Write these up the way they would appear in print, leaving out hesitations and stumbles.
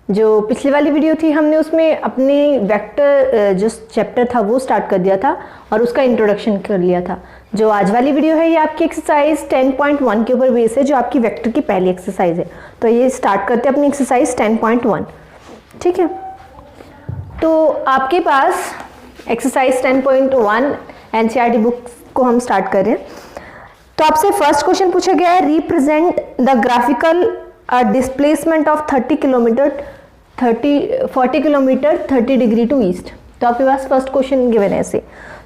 जो पिछली वाली वीडियो थी हमने उसमें अपने वेक्टर जो चैप्टर था वो स्टार्ट कर दिया था और उसका इंट्रोडक्शन कर लिया था। जो आज वाली वीडियो है ये आपकी एक्सरसाइज 10.1 के ऊपर बेस है, जो आपकी वेक्टर की पहली एक्सरसाइज है। तो ये स्टार्ट करते हैं अपनी एक्सरसाइज 10.1। ठीक है, तो आपके पास एक्सरसाइज 10.1 एनसीईआरटी बुक को हम स्टार्ट कर रहे हैं। तो आपसे फर्स्ट क्वेश्चन पूछा गया है, represent the graphical displacement of 40 kilometre 30 degree to east. तो आपके पास फर्स्ट क्वेश्चन गिवन है ऐसे।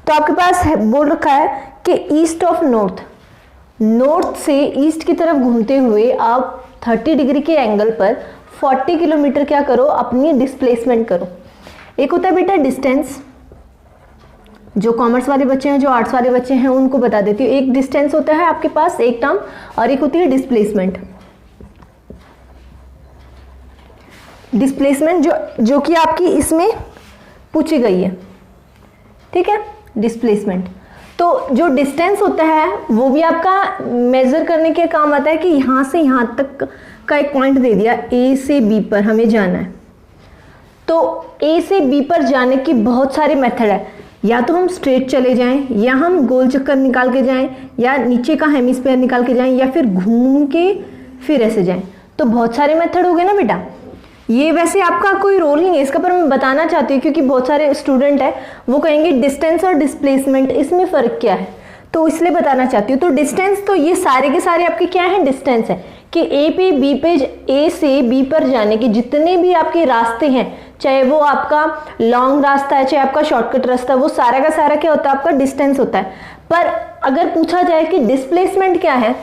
तो आपके पास बोल रखा है कि ईस्ट ऑफ नॉर्थ से ईस्ट की तरफ घूमते हुए आप 30 डिग्री के एंगल पर 40 किलोमीटर क्या करो, अपनी डिस्प्लेसमेंट करो। एक होता है बेटा डिस्टेंस, जो कॉमर्स वाले बच्चे हैं, जो आर्ट्स वाले बच्चे हैं उनको बता देती हूँ। एक डिस्टेंस होता है आपके पास एक टर्म, और एक होती है डिस्प्लेसमेंट। डिस्प्लेसमेंट जो कि आपकी इसमें पूछी गई है, ठीक है। डिस्प्लेसमेंट तो जो डिस्टेंस होता है वो भी आपका मेजर करने के काम आता है कि यहाँ से यहाँ तक का एक पॉइंट दे दिया, ए से बी पर हमें जाना है। तो ए से बी पर जाने की बहुत सारे मेथड है, या तो हम स्ट्रेट चले जाएं, या हम गोल चक्कर निकाल के जाएं, या नीचे का हेमिस्फीयर निकाल के जाएं, या फिर घूम के फिर ऐसे जाएं। तो बहुत सारे मेथड हो गए ना बेटा। ये वैसे आपका कोई रोल नहीं है इसका, पर मैं बताना चाहती हूँ क्योंकि बहुत सारे स्टूडेंट है वो कहेंगे डिस्टेंस और डिस्प्लेसमेंट इसमें फ़र्क क्या है, तो इसलिए बताना चाहती हूँ। तो डिस्टेंस तो ये सारे के सारे आपके क्या है, डिस्टेंस है कि ए से बी पर जाने के जितने भी आपके रास्ते हैं, चाहे वो आपका लॉन्ग रास्ता है चाहे आपका शॉर्टकट रास्ता, वो सारा का सारा क्या होता है, आपका डिस्टेंस होता है। पर अगर पूछा जाए कि डिस्प्लेसमेंट क्या है,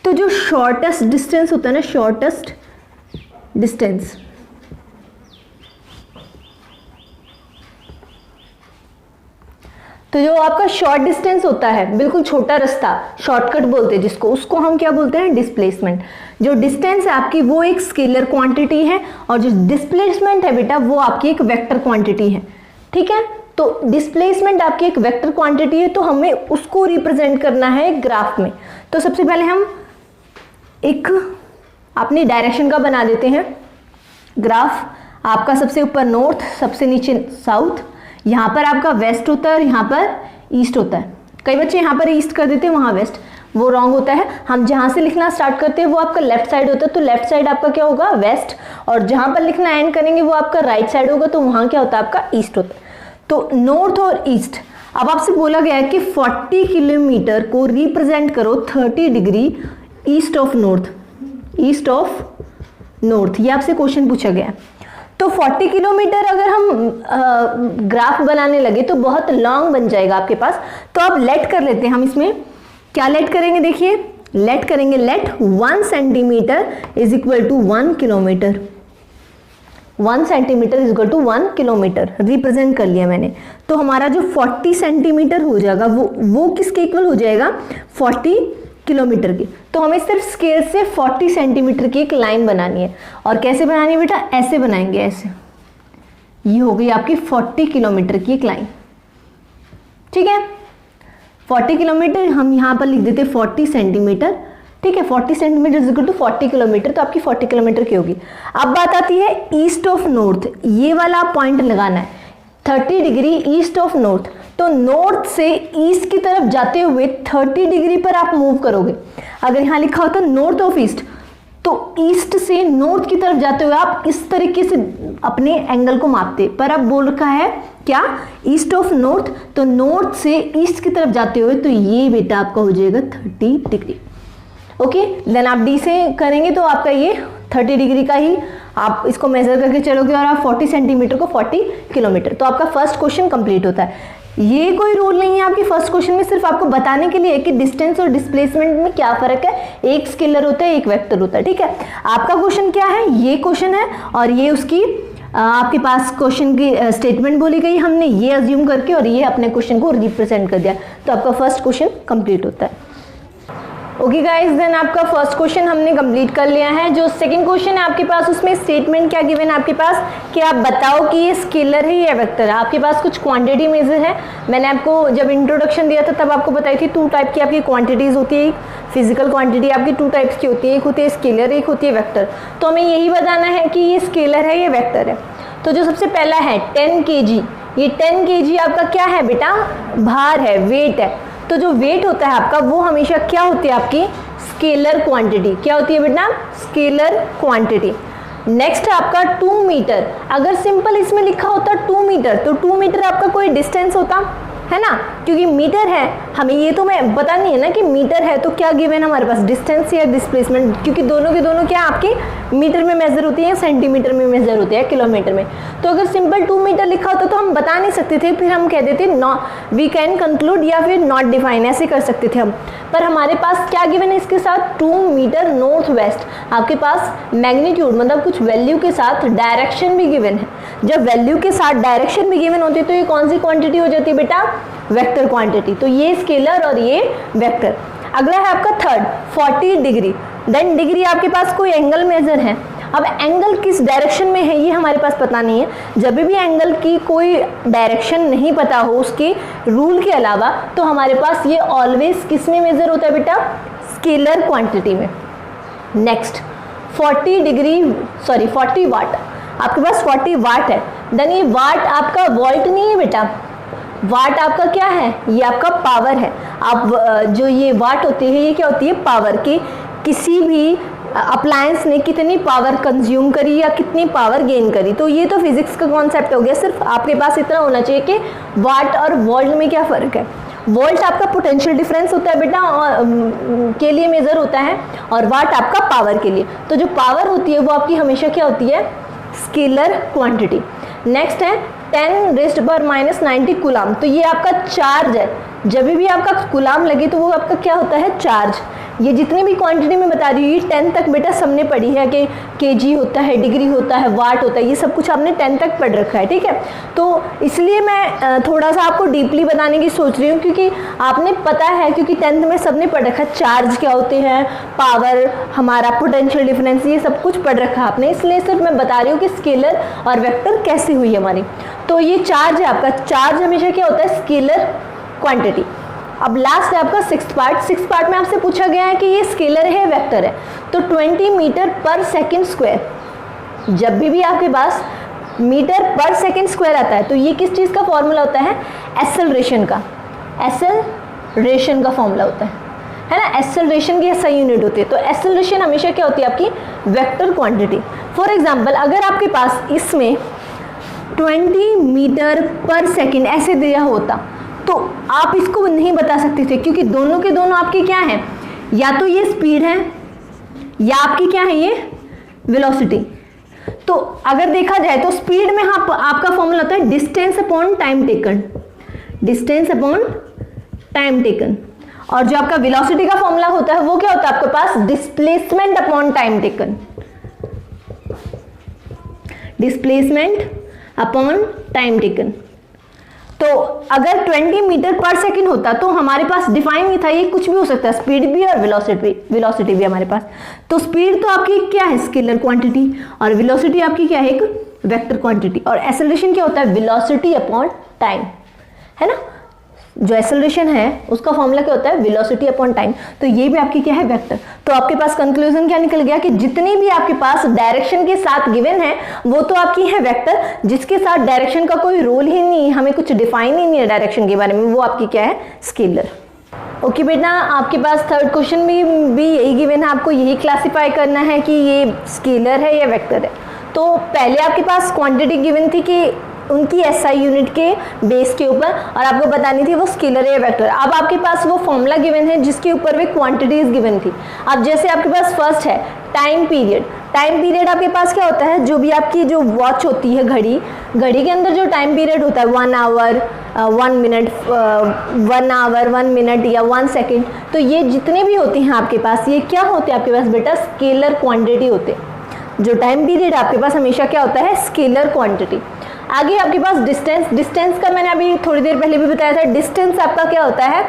तो जो शॉर्टेस्ट डिस्टेंस होता है ना, शॉर्टेस्ट डिस्टेंस, तो जो आपका शॉर्ट डिस्टेंस होता है, बिल्कुल छोटा रास्ता, शॉर्टकट बोलते हैं जिसको, उसको हम क्या बोलते हैं, डिस्प्लेसमेंट। जो डिस्टेंस है आपकी वो एक स्केलर क्वांटिटी है, और जो डिस्प्लेसमेंट है बेटा वो आपकी एक वेक्टर क्वांटिटी है। ठीक है, तो डिस्प्लेसमेंट आपकी एक वेक्टर क्वांटिटी है, तो हमें उसको रिप्रेजेंट करना है ग्राफ में। तो सबसे पहले हम एक अपनी डायरेक्शन का बना देते हैं ग्राफ। आपका सबसे ऊपर नॉर्थ, सबसे नीचे साउथ, यहाँ पर आपका वेस्ट होता है और यहाँ पर ईस्ट होता है। कई बच्चे यहाँ पर ईस्ट कर देते हैं, वहाँ वेस्ट, वो रॉन्ग होता है। हम जहाँ से लिखना स्टार्ट करते हैं वो आपका लेफ्ट साइड होता है, तो लेफ्ट साइड आपका क्या होगा, वेस्ट, और जहाँ पर लिखना एंड करेंगे वो आपका राइट साइड होगा, तो वहाँ क्या होता है, आपका ईस्ट होता है। तो नॉर्थ और ईस्ट। अब आपसे बोला गया है कि 40 किलोमीटर को रिप्रेजेंट करो 30 degree east of north, east of north, ये आपसे क्वेश्चन पूछा गया है। तो 40 किलोमीटर अगर हम ग्राफ बनाने लगे तो बहुत लॉन्ग बन जाएगा आपके पास। तो आप लेट कर लेते हैं, हम इसमें क्या लेट करेंगे, देखिए लेट करेंगे, let 1 centimetre is equal to 1 kilometre, 1 centimetre is equal to 1 kilometre represent कर लिया मैंने। तो हमारा जो 40 सेंटीमीटर हो जाएगा वो किसके इक्वल हो जाएगा, 40 किलोमीटर की। तो हमें सिर्फ स्केल से 40 सेंटीमीटर की एक लाइन बनानी है। और कैसे बनानी है बेटा, ऐसे बनाएंगे, ऐसे। ये हो गई आपकी 40 किलोमीटर की एक लाइन। ठीक है, 40 किलोमीटर हम यहाँ पर लिख देते 40 सेंटीमीटर। ठीक है, 40 centimetre is equal to 40 kilometre, तो आपकी 40 किलोमीटर की होगी। अब बात आती है ईस्ट ऑफ नॉर्थ, ये वाला पॉइंट लगाना है 30 डिग्री ईस्ट ऑफ नॉर्थ। तो नॉर्थ से ईस्ट की तरफ जाते हुए 30 डिग्री पर आप मूव करोगे। अगर यहाँ लिखा होता नॉर्थ ऑफ ईस्ट, तो ईस्ट से नॉर्थ की तरफ जाते हुए आप इस तरीके से अपने एंगल को मापते, पर अब बोल रखा है क्या, ईस्ट ऑफ नॉर्थ, तो नॉर्थ से ईस्ट की तरफ जाते हुए, तो ये बेटा आपका हो जाएगा 30 डिग्री। ओके, देन आप डी से करेंगे तो आपका ये 30 डिग्री का ही आप इसको मेजर करके चलोगे, और आप 40 सेंटीमीटर को 40 किलोमीटर। तो आपका फर्स्ट क्वेश्चन कंप्लीट होता है। ये कोई रूल नहीं है आपके फर्स्ट क्वेश्चन में, सिर्फ आपको बताने के लिए कि डिस्टेंस और डिस्प्लेसमेंट में क्या फर्क है, एक स्केलर होता है एक वेक्टर होता है। ठीक है, आपका क्वेश्चन क्या है, ये क्वेश्चन है, और ये उसकी आपके पास क्वेश्चन की स्टेटमेंट बोली गई, हमने ये अज्यूम करके और ये अपने क्वेश्चन को रिप्रेजेंट कर दिया, तो आपका फर्स्ट क्वेश्चन कंप्लीट होता है। ओके गाइस, देन आपका फर्स्ट क्वेश्चन हमने कंप्लीट कर लिया है। जो सेकंड क्वेश्चन है आपके पास, उसमें स्टेटमेंट क्या गिवन है आपके पास कि आप बताओ कि ये स्केलर है या वेक्टर है। आपके पास कुछ क्वांटिटी मेजर है, मैंने आपको जब इंट्रोडक्शन दिया था तब आपको बताई थी 2 टाइप की आपकी क्वांटिटीज होती है, फिजिकल क्वांटिटी आपकी टू टाइप्स की होती है, एक होती है स्केलर, एक होती है वेक्टर। तो हमें यही बताना है कि ये स्केलर है या वेक्टर है। तो जो सबसे पहला है 10 kg, ये 10 kg आपका क्या है बेटा, भार है, वेट है। तो जो वेट होता है आपका वो हमेशा क्या होती है आपकी स्केलर क्वांटिटी, क्या होती है बेटा स्केलर क्वांटिटी। नेक्स्ट है आपका 2 मीटर। अगर सिंपल इसमें लिखा होता 2 मीटर तो 2 मीटर आपका कोई डिस्टेंस होता है ना, क्योंकि मीटर है, हमें ये तो मैं पता नहीं है ना कि मीटर है तो क्या गिवन हमारे पास डिस्टेंस या डिस्प्लेसमेंट, क्योंकि दोनों के दोनों क्या आपके मीटर में मेजर होती है, सेंटीमीटर में मेजर होती है, किलोमीटर में। तो अगर सिंपल 2 मीटर लिखा होता तो हम बता नहीं सकते थे, फिर हम कह देते वी कैन कंक्लूड या फिर नॉट डिफाइन ऐसे कर सकते थे हम। पर हमारे पास क्या गिवन है इसके साथ 2 मीटर नॉर्थ वेस्ट, आपके पास मैग्नीट्यूड मतलब कुछ वैल्यू के साथ डायरेक्शन भी गिवन है। जब वैल्यू के साथ डायरेक्शन भी गिवन होती है तो ये कौन सी क्वांटिटी हो जाती है बेटा, वेक्टर क्वांटिटी। तो ये स्केलर और ये वेक्टर। अगला है आपका थर्ड 40 डिग्री। देन डिग्री आपके पास कोई एंगल मेजर है। अब एंगल किस डायरेक्शन में है ये हमारे पास पता नहीं है। जब भी एंगल की कोई डायरेक्शन नहीं पता हो उसके रूल के अलावा, तो हमारे पास ये ऑलवेज किस में मेजर होता है बेटा, स्केलर क्वांटिटी में। नेक्स्ट 40 वाट, आपके पास 40 वाट है। देन ये वाट आपका वोल्ट नहीं है बेटा, वाट आपका क्या है, ये आपका पावर है। आप जो ये वाट होती है ये क्या होती है, पावर की, किसी भी अप्लायंस ने कितनी पावर कंज्यूम करी या कितनी पावर गेन करी। तो ये तो फिजिक्स का कॉन्सेप्ट हो गया। सिर्फ आपके पास इतना होना चाहिए कि वाट और वोल्ट में क्या फ़र्क है। वोल्ट आपका पोटेंशियल डिफरेंस होता है बेटा और के लिए मेज़र होता है, और वाट आपका पावर के लिए। तो जो पावर होती है वो आपकी हमेशा क्या होती है, स्केलर क्वांटिटी। नेक्स्ट है 10⁻⁻90 कूलाम। तो ये आपका चार्ज है। जब भी आपका कूलाम लगे तो वो आपका क्या होता है, चार्ज। ये जितनी भी क्वांटिटी में बता रही हूँ ये 10 तक बेटा सबने पढ़ी है कि केजी होता है, डिग्री होता है, वाट होता है, ये सब कुछ आपने 10 तक पढ़ रखा है, ठीक है। तो इसलिए मैं थोड़ा सा आपको डीपली बताने की सोच रही हूँ, क्योंकि आपने पता है, क्योंकि 10th में सबने पढ़ रखा है चार्ज क्या होते हैं, पावर, हमारा पोटेंशियल डिफरेंस, ये सब कुछ पढ़ रखा है आपने। इसलिए सिर्फ मैं बता रही हूँ कि स्केलर और वेक्टर कैसे हुई हमारी। तो ये चार्ज है आपका, चार्ज हमेशा क्या होता है, स्केलर क्वांटिटी। अब लास्ट है आपका 6th पार्ट में आपसे पूछा गया है कि ये स्केलर है वेक्टर है। तो 20 मीटर पर सेकंड स्क्वायर, जब भी आपके पास मीटर पर सेकंड स्क्वायर आता है तो ये किस चीज़ का फॉर्मूला होता है, एक्सेलरेशन का फॉर्मूला होता है ना। एक्सेलरेशन की SI यूनिट होती है। तो एक्सेलरेशन हमेशा क्या होती है आपकी, वेक्टर क्वांटिटी। फॉर एग्जाम्पल अगर आपके पास इसमें 20 मीटर पर सेकेंड ऐसे दिया होता तो आप इसको नहीं बता सकते थे, क्योंकि दोनों के दोनों आपके क्या हैं, या तो ये स्पीड है या आपकी क्या है ये वेलोसिटी। तो अगर देखा जाए तो स्पीड में आपका फॉर्मूला होता है डिस्टेंस अपॉन टाइम टेकन, और जो आपका वेलोसिटी का फॉर्मूला होता है वो क्या होता है आपके पास, डिस्प्लेसमेंट अपॉन टाइम टेकन। तो अगर 20 मीटर पर सेकंड होता तो हमारे पास डिफाइन नहीं था, ये कुछ भी हो सकता है, स्पीड भी और वेलोसिटी भी हमारे पास। तो स्पीड तो आपकी क्या है, स्केलर क्वांटिटी, और वेलोसिटी आपकी क्या है, एक वेक्टर क्वांटिटी। और एक्सेलरेशन क्या होता है, वेलोसिटी अपॉन टाइम, है ना। जो एक्सेलरेशन है उसका फॉर्मूला क्या होता है, वेलोसिटी अपॉन टाइम। तो ये भी आपकी क्या है, वेक्टर। तो आपके पास कंक्लूजन क्या निकल गया कि जितनी भी आपके पास डायरेक्शन के साथ गिवन है वो तो आपकी है वेक्टर, जिसके साथ डायरेक्शन का कोई रोल ही नहीं, हमें कुछ डिफाइन ही नहीं है डायरेक्शन के बारे में, वो आपकी क्या है, स्केलर। ओके बेटा, आपके पास थर्ड क्वेश्चन में भी यही गिवन है, आपको यही क्लासिफाई करना है कि ये स्केलर है या वेक्टर है। तो पहले आपके पास क्वांटिटी गिवन थी कि उनकी SI यूनिट के बेस के ऊपर, और आपको बतानी थी वो स्केलर है या वेक्टर। अब आपके पास वो फॉर्मूला गिवन है जिसके ऊपर वे क्वांटिटीज गिवन थी। अब जैसे आपके पास फर्स्ट है टाइम पीरियड आपके पास क्या होता है, जो भी आपकी जो वॉच होती है, घड़ी के अंदर जो टाइम पीरियड होता है 1 आवर 1 मिनट 1 आवर 1 मिनट या 1 सेकेंड, तो ये जितने भी होते हैं आपके पास, ये क्या होते हैं आपके पास बेटा, स्केलर क्वांटिटी होते हैं। जो टाइम पीरियड आपके पास हमेशा क्या होता है, स्केलर क्वांटिटी। आगे आपके पास डिस्टेंस का मैंने अभी थोड़ी देर पहले भी बताया था, डिस्टेंस आपका क्या होता है,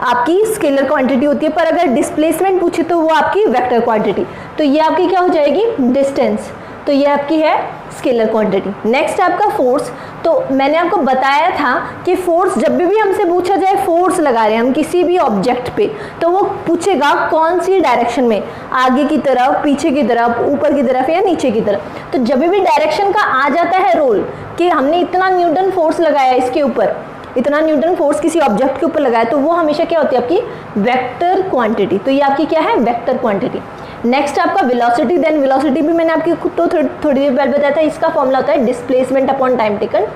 आपकी स्केलर क्वांटिटी होती है। पर अगर डिस्प्लेसमेंट पूछे तो वो आपकी वेक्टर क्वांटिटी। तो ये आपकी क्या हो जाएगी, डिस्टेंस। तो ये आपकी है स्केलर क्वांटिटी। नेक्स्ट आपका फोर्स। तो मैंने आपको बताया था कि फोर्स जब भी हमसे पूछा जाए, फोर्स लगा रहे हैं हम किसी भी ऑब्जेक्ट पे, तो वो पूछेगा कौन सी डायरेक्शन में, आगे की तरफ, पीछे की तरफ, ऊपर की तरफ या नीचे की तरफ। तो जब भी डायरेक्शन का आ जाता है रोल कि हमने इतना न्यूटन फोर्स लगाया इसके ऊपर, इतना न्यूटन फोर्स किसी ऑब्जेक्ट के ऊपर लगाया, तो वो हमेशा क्या होती है आपकी वेक्टर क्वांटिटी। तो ये आपकी क्या है, वेक्टर क्वांटिटी। नेक्स्ट आपका वेलोसिटी। देन वेलोसिटी भी मैंने आपकी तो थोड़ी देर पहले बताया था, इसका फॉर्मूला होता है डिस्प्लेसमेंट अपॉन टाइम टेकन,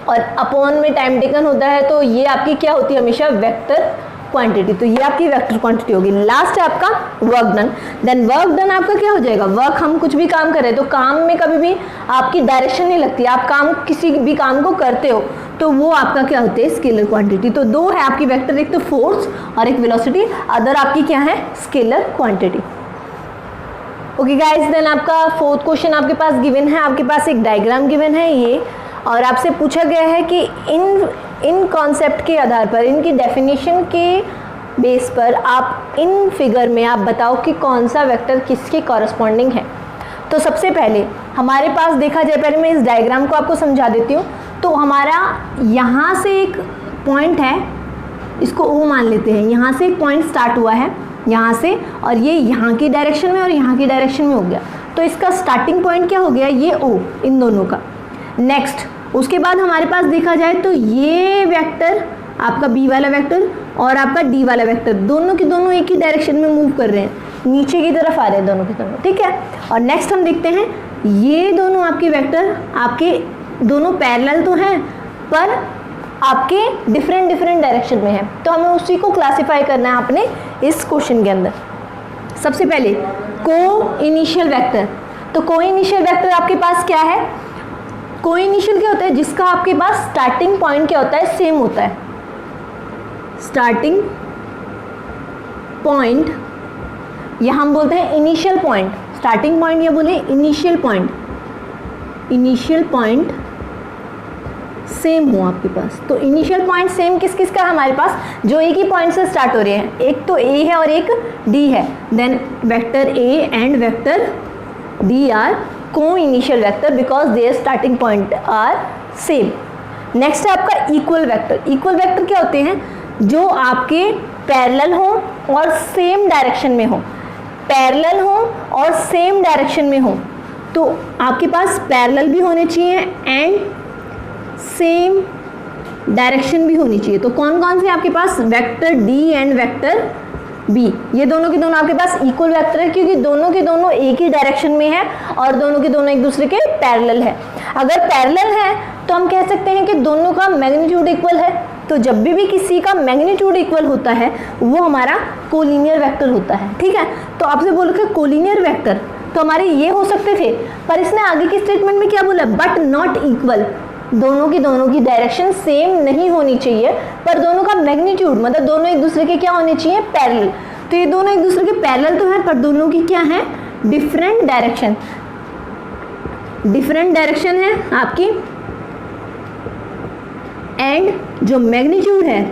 और अपॉन में टाइम टेकन होता है, तो ये आपकी क्या होती है हमेशा वेक्टर क्वांटिटी। तो ये आपकी वेक्टर क्वांटिटी होगी। लास्ट है आपका work done. Then work done आपका क्या हो जाएगा, वर्क हम कुछ भी काम करें तो काम में कभी भी आपकी डायरेक्शन नहीं लगती, आप काम किसी भी काम को करते हो तो वो आपका क्या होता है, स्केलर क्वांटिटी। तो दो है आपकी वेक्टर, एक तो फोर्स और एक वेलोसिटी, अदर आपकी क्या है, scalar quantity. Okay guys, then आपका फोर्थ क्वेश्चन आपके पास गिवन है, आपके पास एक डायग्राम गिवन है ये, और आपसे पूछा गया है कि इन कॉन्सेप्ट के आधार पर, इनकी डेफिनेशन के बेस पर आप इन फिगर में आप बताओ कि कौन सा वेक्टर किसके कॉरस्पॉन्डिंग है। तो सबसे पहले हमारे पास देखा जाए, पहले मैं इस डायग्राम को आपको समझा देती हूँ। तो हमारा यहाँ से एक पॉइंट है, इसको ओ मान लेते हैं, यहाँ से एक पॉइंट स्टार्ट हुआ है यहाँ से, और ये यहाँ की डायरेक्शन में और यहाँ की डायरेक्शन में हो गया, तो इसका स्टार्टिंग पॉइंट क्या हो गया, ये ओ, इन दोनों का। नेक्स्ट उसके बाद हमारे पास देखा जाए तो ये वेक्टर आपका बी वाला वेक्टर और आपका डी वाला वेक्टर, दोनों के दोनों एक ही डायरेक्शन में मूव कर रहे हैं, नीचे की तरफ आ रहे हैं दोनों के दोनों, ठीक है। और नेक्स्ट हम देखते हैं ये दोनों आपके वेक्टर, आपके दोनों पैरेलल तो हैं पर आपके डिफरेंट डायरेक्शन में है, तो हमें उसी को क्लासिफाई करना है आपने इस क्वेश्चन के अंदर। सबसे पहले को इनिशियल वेक्टर। तो को इनिशियल वेक्टर आपके पास क्या है, को इनिशियल क्या होता है, जिसका आपके पास स्टार्टिंग पॉइंट क्या होता है, सेम होता है। स्टार्टिंग पॉइंट या हम बोलते हैं इनिशियल पॉइंट, स्टार्टिंग पॉइंट या बोले initial point, initial point same हो आपके पास। तो इनिशियल पॉइंट सेम किस किस का हमारे पास, जो एक ही पॉइंट से स्टार्ट हो रहे हैं, एक तो ए है और एक डी है, then vector A and vector D are co-initial vector because their starting point are same. Next है आपका इक्वल वेक्टर। इक्वल वेक्टर क्या होते हैं, जो आपके पैरेलल हो और सेम डायरेक्शन में हो, पैरेलल हो और सेम डायरेक्शन में हो। तो आपके पास पैरेलल भी होने चाहिए एंड सेम डायरेक्शन भी होनी चाहिए। तो कौन कौन से आपके पास, vector D and vector B, ये दोनों के दोनों आपके पास इक्वल वेक्टर है, क्योंकि दोनों के दोनों एक ही डायरेक्शन में है और दोनों के दोनों एक दूसरे के पैरेलल है। अगर पैरेलल है तो हम कह सकते हैं कि दोनों का मैग्नीट्यूड इक्वल है। तो जब भी किसी का मैग्नीट्यूड इक्वल होता है वो हमारा कोलिनियर वेक्टर होता है, ठीक है। तो आपसे बोल रहे कोलिनियर वेक्टर, तो हमारे ये हो सकते थे, पर इसने आगे की स्टेटमेंट में क्या बोला, बट नॉट इक्वल, दोनों की डायरेक्शन सेम नहीं होनी चाहिए, पर दोनों का मैग्नीट्यूड मतलब दोनों एक दूसरे के क्या होने चाहिए, पैरेलल। तो ये दोनों एक दूसरे के पैरेलल तो है, पर दोनों की क्या है, डिफरेंट डायरेक्शन, डिफरेंट डायरेक्शन है आपकी, एंड जो मैग्नीट्यूड है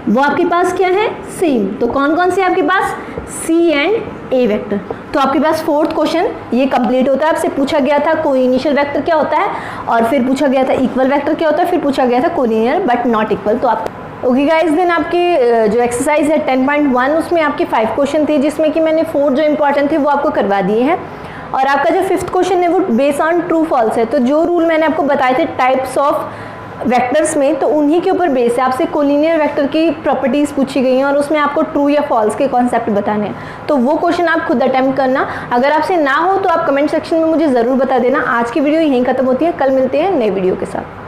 वो आपके पास क्या है, सेम। तो कौन कौन से आपके पास, सी एंड ए वेक्टर। तो आपके पास फोर्थ क्वेश्चन ये कंप्लीट होता है। आपसे पूछा गया था को इनिशियल वेक्टर क्या होता है, और फिर पूछा गया था इक्वल वेक्टर क्या होता है, फिर पूछा गया था कोलिनियर बट नॉट इक्वल। तो आप ओके गाइस, देन आपके जो एक्सरसाइज है 10.1 उसमें आपके 5 क्वेश्चन थे, जिसमें कि मैंने 4 जो इंपॉर्टेंट थे वो आपको करवा दिए हैं। और आपका जो 5th क्वेश्चन है वो बेस्ड ऑन ट्रू फॉल्स है। तो जो रूल मैंने आपको बताए थे टाइप्स ऑफ वेक्टर्स में, तो उन्हीं के ऊपर बेस है। आपसे कोलिनियर वेक्टर की प्रॉपर्टीज़ पूछी गई हैं और उसमें आपको ट्रू या फॉल्स के कॉन्सेप्ट बताने हैं। तो वो क्वेश्चन आप खुद अटेम्प्ट करना। अगर आपसे ना हो तो आप कमेंट सेक्शन में मुझे ज़रूर बता देना। आज की वीडियो यहीं खत्म होती है, कल मिलते हैं नए वीडियो के साथ।